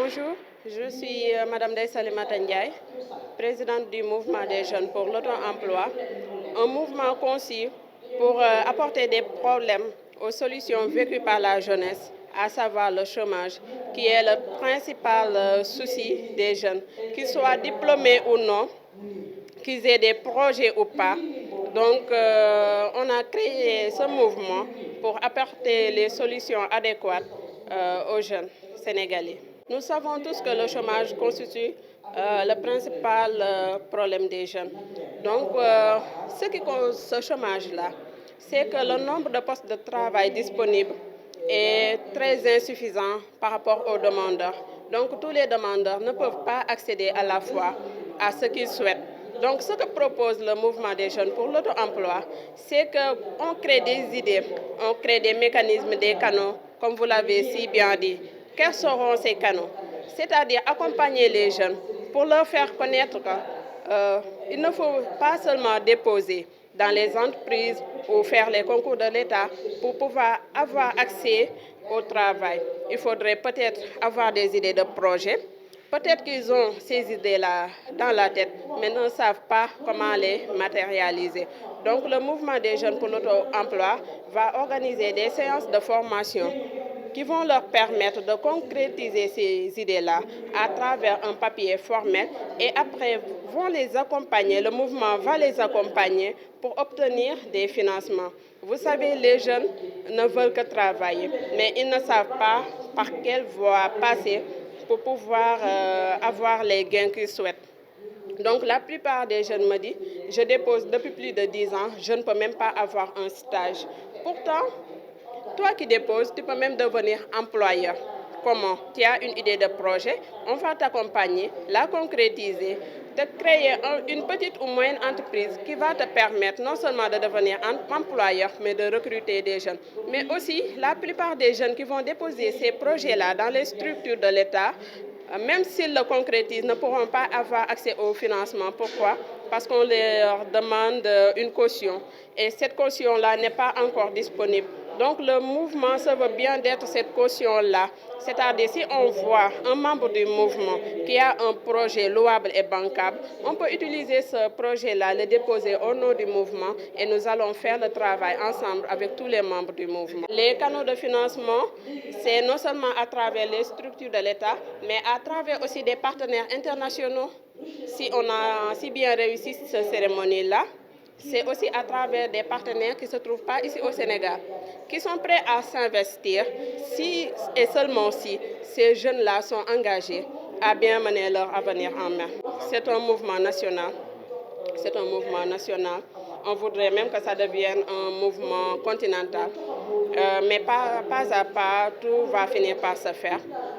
Bonjour, je suis Madame Ndeye Salimata Ndiaye, présidente du mouvement des jeunes pour l'auto-emploi, un mouvement conçu pour apporter des problèmes aux solutions vécues par la jeunesse, à savoir le chômage, qui est le principal souci des jeunes, qu'ils soient diplômés ou non, qu'ils aient des projets ou pas. Donc, on a créé ce mouvement pour apporter les solutions adéquates aux jeunes sénégalais. Nous savons tous que le chômage constitue le principal problème des jeunes. Donc, ce qui cause ce chômage-là, c'est que le nombre de postes de travail disponibles est très insuffisant par rapport aux demandeurs. Donc, tous les demandeurs ne peuvent pas accéder à la fois à ce qu'ils souhaitent. Donc, ce que propose le mouvement des jeunes pour l'auto-emploi, c'est qu'on crée des idées, on crée des mécanismes, des canaux, comme vous l'avez si bien dit. Quels seront ces canaux? C'est-à-dire accompagner les jeunes pour leur faire connaître qu'il ne faut pas seulement déposer dans les entreprises ou faire les concours de l'État pour pouvoir avoir accès au travail. Il faudrait peut-être avoir des idées de projet. Peut-être qu'ils ont ces idées-là dans la tête, mais ne savent pas comment les matérialiser. Donc le mouvement des jeunes pour l'auto-emploi va organiser des séances de formation qui vont leur permettre de concrétiser ces idées-là à travers un papier formel et après vont les accompagner, le mouvement va les accompagner pour obtenir des financements. Vous savez, les jeunes ne veulent que travailler, mais ils ne savent pas par quelle voie passer pour pouvoir avoir les gains qu'ils souhaitent. Donc la plupart des jeunes me disent, je dépose depuis plus de 10 ans, je ne peux même pas avoir un stage. Pourtant, toi qui déposes, tu peux même devenir employeur. Comment? Tu as une idée de projet, on va t'accompagner, la concrétiser, de créer une petite ou moyenne entreprise qui va te permettre non seulement de devenir employeur, mais de recruter des jeunes. Mais aussi, la plupart des jeunes qui vont déposer ces projets-là dans les structures de l'État, même s'ils le concrétisent, ne pourront pas avoir accès au financement. Pourquoi? Parce qu'on leur demande une caution. Et cette caution-là n'est pas encore disponible. Donc le mouvement se veut bien d'être cette caution-là. C'est-à-dire si on voit un membre du mouvement qui a un projet louable et bancable, on peut utiliser ce projet-là, le déposer au nom du mouvement et nous allons faire le travail ensemble avec tous les membres du mouvement. Les canaux de financement, c'est non seulement à travers les structures de l'État, mais à travers aussi des partenaires internationaux. Si on a si bien réussi cette cérémonie-là, c'est aussi à travers des partenaires qui ne se trouvent pas ici au Sénégal, qui sont prêts à s'investir si et seulement si ces jeunes-là sont engagés à bien mener leur avenir en main. C'est un mouvement national. C'est un mouvement national. On voudrait même que ça devienne un mouvement continental. Mais pas à pas, tout va finir par se faire.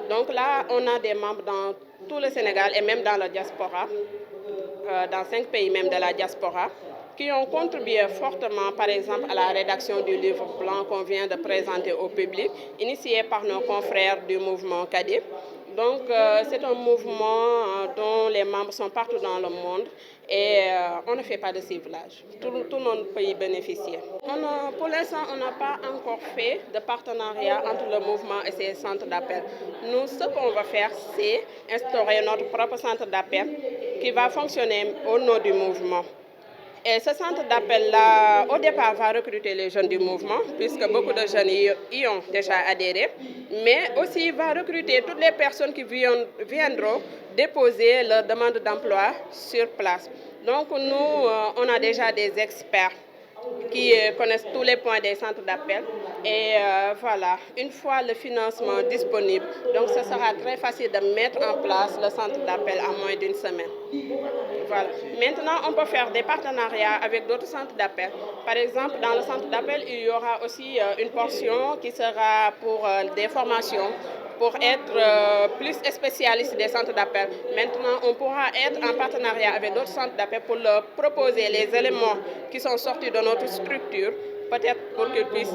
Donc là, on a des membres dans tout le Sénégal et même dans la diaspora, dans 5 pays même de la diaspora, qui ont contribué fortement, par exemple, à la rédaction du livre blanc qu'on vient de présenter au public, initié par nos confrères du mouvement CADIP. Donc, c'est un mouvement dont les membres sont partout dans le monde et on ne fait pas de ciblage. Tout le monde peut y bénéficier. Pour l'instant, on n'a pas encore fait de partenariat entre le mouvement et ses centres d'appel. Nous, ce qu'on va faire, c'est instaurer notre propre centre d'appel qui va fonctionner au nom du mouvement. Et ce centre d'appel-là, au départ, va recruter les jeunes du mouvement, puisque beaucoup de jeunes y ont déjà adhéré, mais aussi va recruter toutes les personnes qui viendront déposer leur demande d'emploi sur place. Donc nous, on a déjà des experts qui connaissent tous les points des centres d'appel. Et voilà, une fois le financement disponible, donc ce sera très facile de mettre en place le centre d'appel en moins d'une semaine. Voilà. Maintenant, on peut faire des partenariats avec d'autres centres d'appel. Par exemple, dans le centre d'appel, il y aura aussi une portion qui sera pour des formations, pour être plus spécialiste des centres d'appel. Maintenant, on pourra être en partenariat avec d'autres centres d'appel pour leur proposer les éléments qui sont sortis de notre structure, peut-être pour qu'ils puissent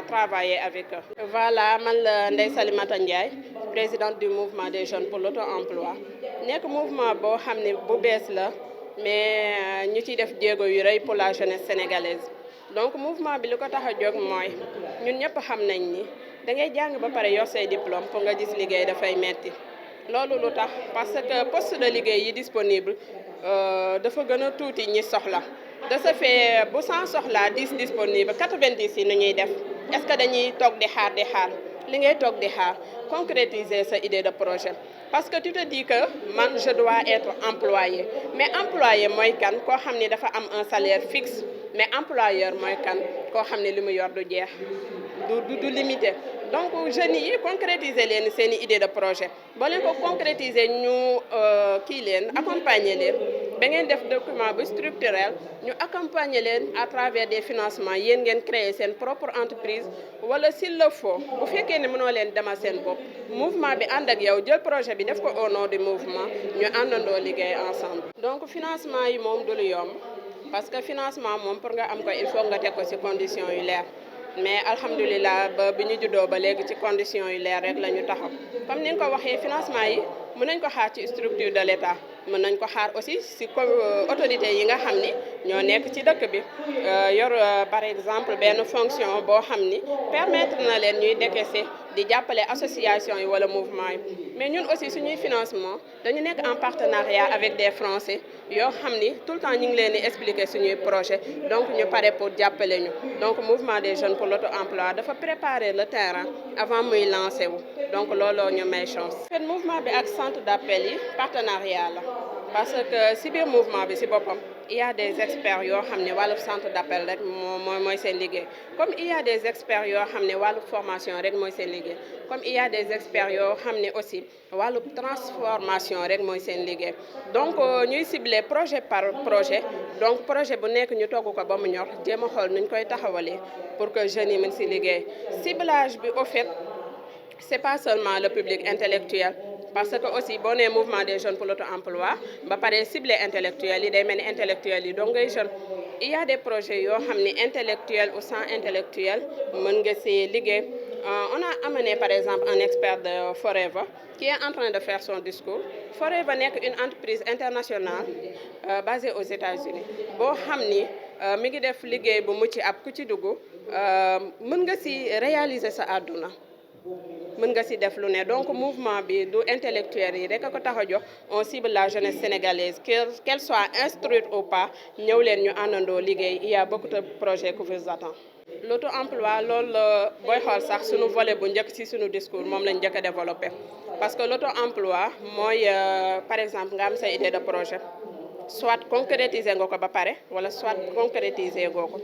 travailler avec eux. Voilà, je suis Ndeye Salimata Ndiaye, présidente du mouvement des jeunes pour l'auto-emploi. Nekk mouvement boo xam ne bu bees la mais ñu ciy def jéego yu rëy pour la jeunesse sénégalaise. Donc mouvement bi li ko tax a jóg mooy ñun ñëpp xam nañ ni da ngay jàng ba pare yor say diplôme pour nga gis liggéey dafay metti. loolu lu tax parce que poste de liggéey yi disponible dafa gën a tuuti ñi soxla de ce fait bu 100 soxlaa 10 disponible 90 yi nu ñuy def est-ce que dañuy toog di xaar li ngay toog di xaar concrétiser sa idée de projet parce que tu te dis que man je dois être employé mais employé mooy kan koo xam ni dafa am un salaire fixe mais employeur mooy kan koo xam ne li mu yor du jeex du limité donc jeunes yi concrétiser leen seen i idée de projet boo leen ko concrétiser ñu kii leen accompagner leen ba ngeen def document bu structurel ñu accompagner leen à travers des financements yéen ngeen créer seen propre entreprise wala s'il le faut bu fekkee ne mënoo leen demal seen bopp mouvement bi ànd ak yow jël projet bi def ko au nom du mouvement ñu àndandoo liggéey ensemble. donc financement yi moom du lu yomb parce que financement moom pour nga am ko il faut nga teg ko ci conditions yu leer. mais alhamdulilah ba bi ñu juddoo ba léegi ci conditions yu leer rek la ñu taxaw comme ni nga ko waxee financement yi mën nañ ko xaar ci structure de l'État mën nañ ko xaar aussi ci autorités yi nga xam ni ñoo nekk ci dëkk bi yor par exemple benn fonction boo xam ni permettre na leen ñuy décaisser di jàppale association yi wala mouvement yi mais ñun aussi suñuy financement dañu nekk en partenariat avec des Français yoo xam ni tout le temps ñu ngi leen di expliquer suñuy projet donc ñu pare pour jàppale ñu donc mouvement des jeunes pour l'auto-emploi dafa préparer le terrain avant muy lancer wu donc looloo ñu may chance. en fait mouvement bi ak centre d'appel yi partenariat la parce que si biir mouvement bi si boppam il y a des experts yoo xam ne wàllu centre d'appel rek mooy seen liggéey comme il y a des experts yoo xam ne wàllu formation rek mooy seen liggéey comme il y a des experts yoo xam ne aussi wàllu transformation rek mooy seen liggéey donc ñuy cibler projet par projet donc projet bu nekk ñu togg ko ba mu ñor jéem a xool nuñ koy taxawalee pour que jeunes yi mën si liggéey ciblage bi au fait c'est pas seulement le public intellectuel parce que aussi boo nee mouvement des jeunes pour l'auto-emploi ba pare ciblé intellectuels yi day mel ni intellectuels yi donc ngay jeune il y a des projets yoo xam ni intellectuel ou sans intellectuel mën nga si liggéey on a amené par exemple un expert de Forever qui est en train de faire son discours Forever nekk une entreprise internationale basée aux États-Unis boo xam ni mi ngi def liggéey bu mucc ab ku ci dugg mën nga si réaliser sa àdduna mën nga ci def lu ne donc mouvement bi du intellectuel yi rek a ko tax a jox on cible la jeunesse sénégalaise qu'elle soit instruite ou pas ñëw leen ñu àndandoo liggéey il y a beaucoup de projets qui vous attendent. l'auto-emploi loolu booy xool sax suñu volet bu njëkk ci suñu discours moom lañ njëkk a développé parce que l'auto-emploi mooy par exemple nga am sa idée de projet soit concrétiser nga ko ba pare wala soit concrétiser goo ko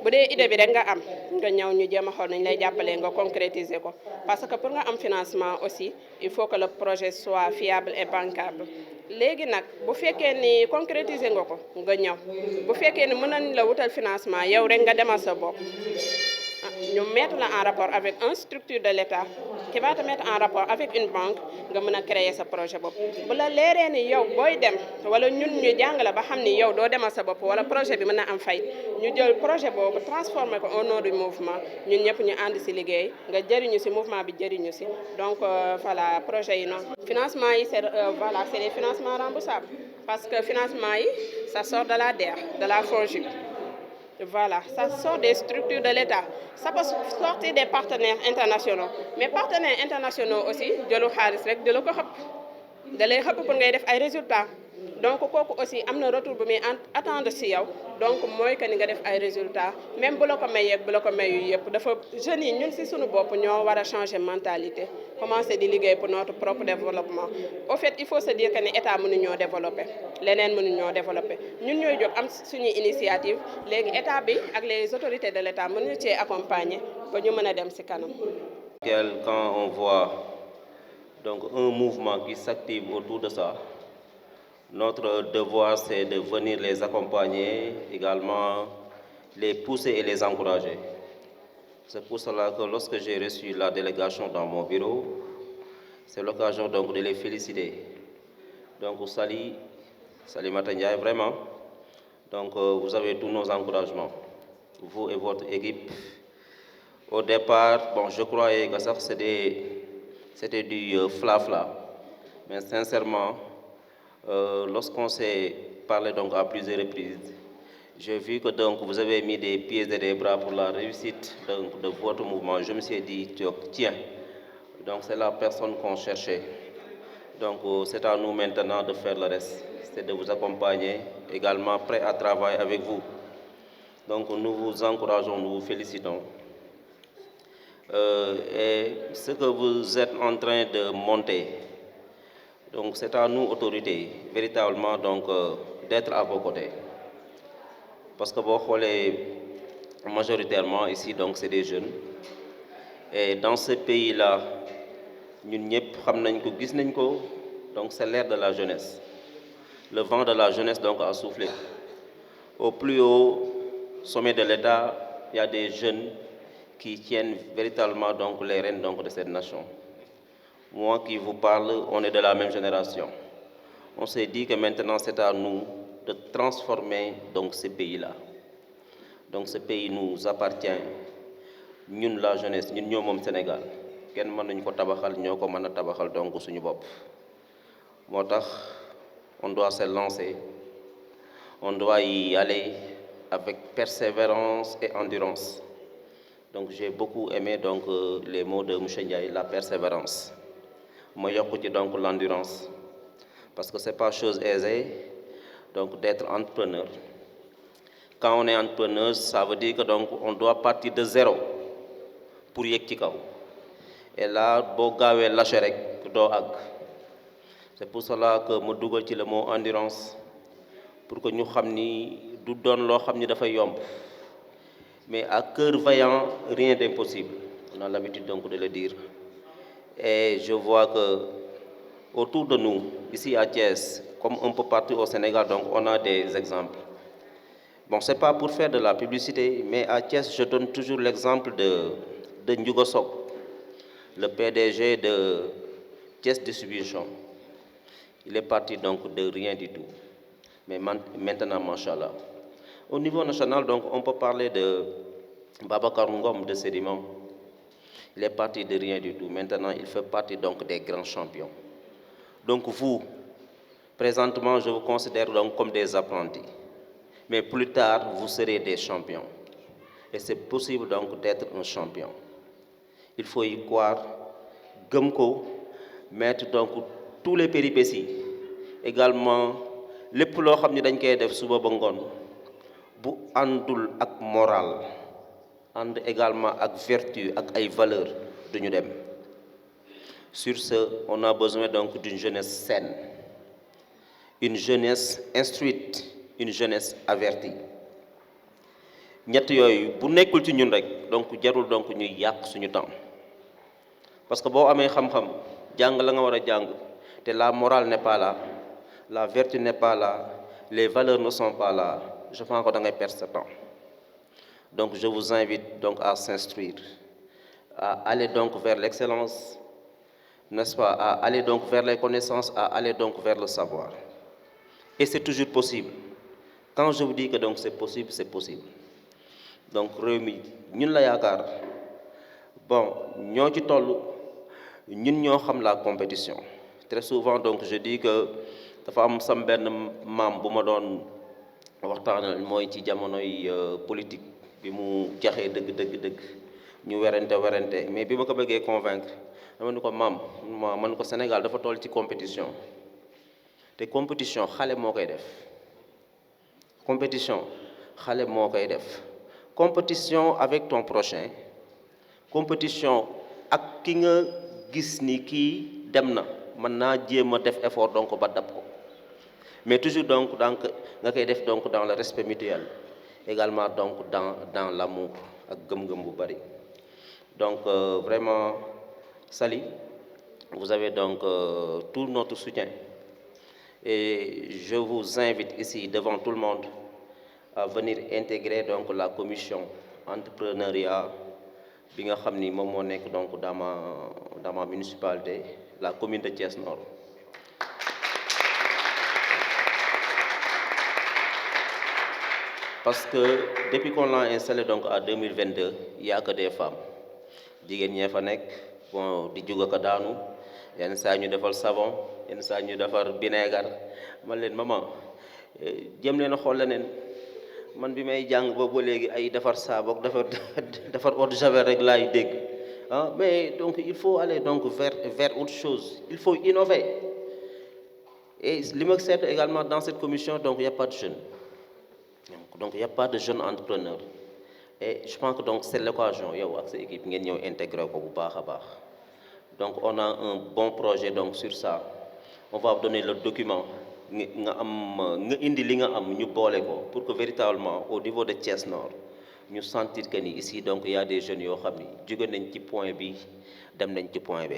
bu dee idée bi rek nga am nga ñëw ñu jéem a xool nañ lay jàppalee nga concrétiser ko parce que pour nga am financement aussi il faut que le projet soit fiable et bancable léegi nag bu fekkee ni concrétiser nga ko nga ñëw bu fekkee ni mën nañ la wutal financement yow rek nga demal sa bopp ñu mettre la en rapport avec une structure de l'État qui va te mettre en rapport avec une banque nga mën a créer sa projet bopp bu la leeree ni yow booy dem wala ñun ñu jàngale ba xam ni yow doo demal sa bopp wala projet bi mën na am fay ñu jël projet boobu transformer ko au nom du mouvement ñun ñëpp ñu ànd ci liggéey nga jëriñu ci mouvement bi jëriñu ci donc voilà projet yi noonu financement yi c'est voilà c'est des financements remboursables parce que financement yi ça sort de la DER de la FONGIP. Voilà, ça sort des structures de l'État. Ça peut sortir des partenaires internationaux. Mais partenaires internationaux aussi, jëlu xaalis rek jëlu ko xëpp da lay xëpp pour ngay def ay résultats. Donc kooku aussi am na retour bu muy attendre ci yow donc mooy que ni nga def ay résultats même bu la ko mayee bu la ko mayu yëpp dafa jeunes yi ñun ci suñu bopp ñoo war a changer mentalité commencer di liggéey pour notre propre développement. Au fait il faut se dire que ni état mënuñoo développer leneen mënuñoo développer ñun ñooy jóg am suñuy initiative léegi état bi ak les autorités de l'état mënuñu cee accompagner ba ñu mën a dem ci kanam. Quand on voit donc un mouvement qui s'active autour de ça. Notre devoir, c'est de venir les accompagner, également les pousser et les encourager. C'est pour cela que lorsque j'ai reçu la délégation dans mon bureau, c'est l'occasion donc de les féliciter. Donc, Salimata Ndiaye, vraiment, donc vous avez tous nos encouragements, vous et votre équipe. Au départ, bon, je croyais que ça, c'était du fla-fla, mais sincèrement, lorsqu'on s'est parlé donc à plusieurs reprises, j'ai vu que donc vous avez mis des pieds et des bras pour la réussite donc, de votre mouvement. Je me suis dit, tiens, donc c'est la personne qu'on cherchait. Donc c'est à nous maintenant de faire le reste, c'est de vous accompagner, également prêt à travailler avec vous. Donc nous vous encourageons, nous vous félicitons. Et ce que vous êtes en train de monter, donc c'est à nous, autorités, véritablement donc d'être à vos côtés. Parce que vous voyez, majoritairement ici, donc c'est des jeunes. Et dans ce pays-là, nous savons donc c'est l'ère de la jeunesse. Le vent de la jeunesse donc a soufflé. Au plus haut sommet de l'État, il y a des jeunes qui tiennent véritablement donc les rênes donc de cette nation. Moi qui vous parle, on est de la même génération. On s'est dit que maintenant c'est à nous de transformer donc ce pays-là. Donc ce pays nous appartient. Nous la jeunesse, nous sommes au Sénégal. Kenn mënuñ ko tabaxal ñoko mëna tabaxal donc suñu bop. Motax on doit se lancer. On doit y aller avec persévérance et endurance. Donc j'ai beaucoup aimé donc les mots de M. Ndiaye, la persévérance. Moi yokku ci donc l'endurance parce que c'est pas chose aisée donc d'être entrepreneur. Quand on est entrepreneur, ça veut dire que donc on doit partir de zéro pour yegg ci kaw. Et là, bo gawé lâcher rek do ag. C'est pour cela que me dougal ci le mot endurance pour que ñu xamni du doon lo xamni da fay yomb. Mais à cœur vaillant, rien d'impossible. On a l'habitude donc de le dire. Et je vois que autour de nous, ici à Thiès, comme un peu partout au Sénégal, donc on a des exemples. Bon, ce n'est pas pour faire de la publicité, mais à Thiès, je donne toujours l'exemple de Ndiouga Sock, le PDG de Thiès Distribution. Il est parti donc de rien du tout. Mais maintenant, machallah. Au niveau national, donc, on peut parler de Babacar Ngom de Sédiment. Il est parti de rien du tout. Maintenant, il fait partie donc des grands champions. Donc vous, présentement, je vous considère donc comme des apprentis. Mais plus tard, vous serez des champions. Et c'est possible donc d'être un champion. Il faut y croire, gumko, mettre donc tous les péripéties. Également, les poulots qui dañ koy def suba ba ngoon bu àndul ak moral ànd également ak vertu ak ay valeurs duñu dem. Sur ce, on a besoin donc d'une jeunesse saine, une jeunesse instruite, une jeunesse avertie. ñett yooyu bu nekkul ci ñun rek donc jarul donc ñuy yàq suñu temps parce que boo amee xam-xam jàng la nga war a jàng te la morale n'est pas là, la vertu n'est pas là, les valeurs ne sont pas là, je pense que da ngay perdre ce temps. Donc je vous invite donc à s'instruire, à aller donc vers l'excellence, n'est-ce pas, à aller donc vers les connaissances, à aller donc vers le savoir. Et c'est toujours possible. Quand je vous dis que donc c'est possible, c'est possible. Donc réumi ñun la yaakaar bon ñoo ci toll ñun ñoo xam la compétition. Très souvent donc je dis que dafa am sam benn maam bu ma doon waxtaanal mooy ci jamonoy politique bi mu jaxee dëgg ñu werante mais bi ma ko bëggee convaincre dama ni ko maam man ko Sénégal dafa toll ci compétition te compétition xale moo koy def compétition xale moo koy def compétition avec ton prochain compétition ak ki nga gis ni kii dem na mën naa jéem a def effort donc ba dab ko mais toujours donc nga koy def donc dans le respect mutuel également donc dans l'amour ak gëm-gëm bu bari. Donc vraiment Sali, vous avez donc tout notre soutien et je vous invite ici devant tout le monde à venir intégrer donc la commission entrepreneuriat bi nga xam ni moom moo nekk donc dans ma municipalité, la commune de Thiès Nord. Parce que depuis qu'on l'a installé donc en 2022, il n'y a que des femmes. Jigéen ñee fa nekk bon di jóg ak daanu yenn saa ñu defal savon yenn saa ñu defar vinaigre man leen maman jëm leen a xool leneen man bi may jàng ba léegi ay defar saabu ak defar eau de javel rek laay dégg ah mais donc il faut aller donc vers autre chose, il faut innover. Et li ma seetlu également dans cette commission, donc il n'y a pas de jeunes. Donc il n'y a pas de jeunes entrepreneurs. Et je pense que donc c'est l'occasion, yow ak sa équipe ngeen ñëw intégrer ko bu baax a baax. Donc on a un bon projet donc sur ça. On va donner le document nga indi li nga am ñu boole ko pour que véritablement au niveau de Thiès Nord ñu sentir que ni ici donc il y a des jeunes yoo xam ni jóge nañ ci point bi dem nañ ci point B.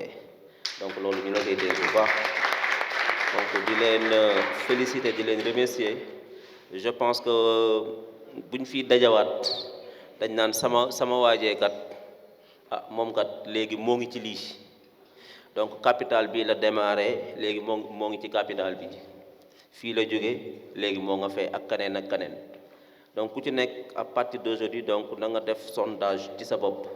Donc loolu ñu la koy dégg bu baax. Donc di leen féliciter di leen remercier. Je pense que buñ fi dajawaat dañ naan sama waajee kat moom kat léegi moo ngi ci lii. Donc capital bi la démarré léegi moo ngi ci capital bi fii la jóge léegi moo nga fay ak kaneen ak kaneen donc ku ci nekk à partir d'aujourd'hui donc na nga def sondage ci sa bopp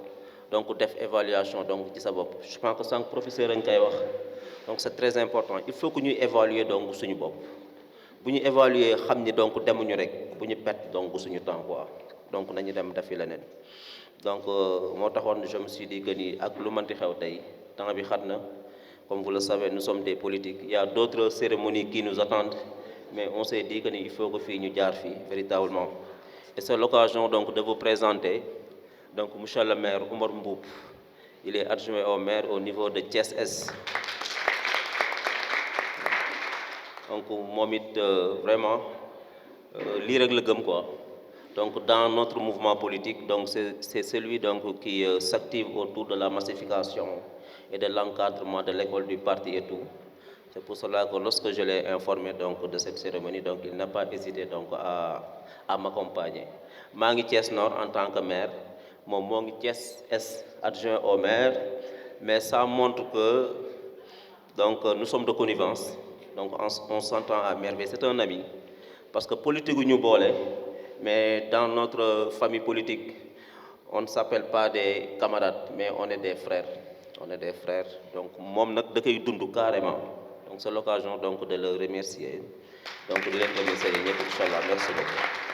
donc def évaluation donc ci sa bopp je pense que sànq professeur a ngi koy wax donc c'est très important il faut que ñuy évaluer donc suñu bopp bu ñu évaluer xam ni donc demuñu rek bu ñu perte donc suñu temps quoi donc nañu dem defi leneen donc moo taxoon je me suis dit que ni ak lu mënti xew tey temps bi xat na comme vous le savez nous sommes des politiques il y a d'autres cérémonies qui nous attendent mais on s'est dit que ni il faut que fii ñu jaar fii véritablement et c'est l'occasion donc de vous présenter donc monsieur le maire Oumar Mboup il est adjoint au maire au niveau de Thiès Est donc moom it vraiment lii rek la gëm quoi donc dans notre mouvement politique donc c'est celui donc qui s'active autour de la massification et de l'encadrement de l'école du parti et tout. C'est pour cela que lorsque je l'ai informé donc de cette cérémonie, donc il n'a pas hésité donc à m'accompagner. maa ngi Thiès Nord en tant que maire moom moo ngi Thiès Est adjoint au maire mais ça montre que donc nous sommes de connivence donc on s'entend à merveille. C'est un ami parce que politique gu ñu boole mais dans notre famille politique on ne s'appelle pas des camarades mais on est des frères. On est des frères donc moom nag da koy dund carrément donc c'est l'occasion donc de le remercier donc di leen remercier ñëpp inchallah merci beaucoup